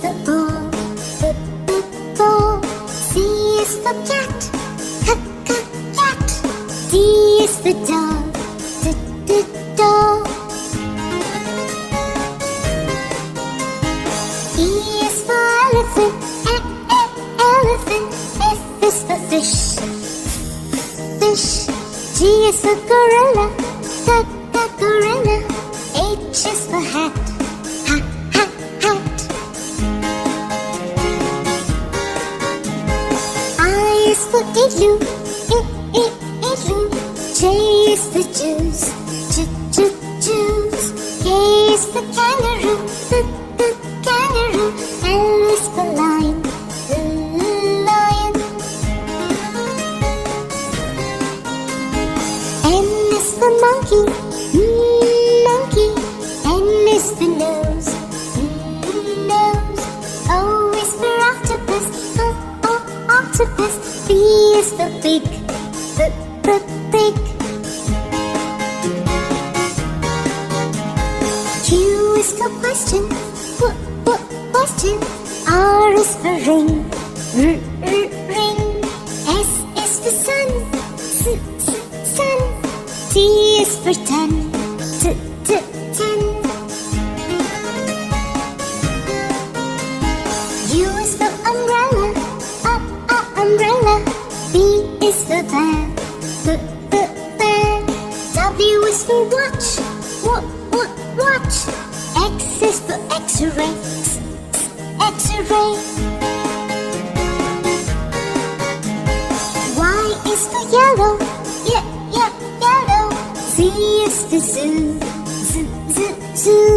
for ball, ball. C is for cat, cat. D is for dog, dog. E is for elephant, elephant. F is for fish, fish. G is for gorilla, gorilla. H is for hat, hat. I is for igloo, igloo. J is for juice, juice. K is for kangaroo, kangaroo. L is for lion, lion. M is for monkey, monkey. N is for nose, nose. O is for octopus, octopus. B is for big, big. Q is for question, question. R is for ring, ring. S is for sun, sun. T is for ten, ten. U is for umbrella, umbrella. V is for van, van. W is for watch, watch. X is for X-ray, X-ray. Y is for yellow, yellow. Z is for zoo, zoo.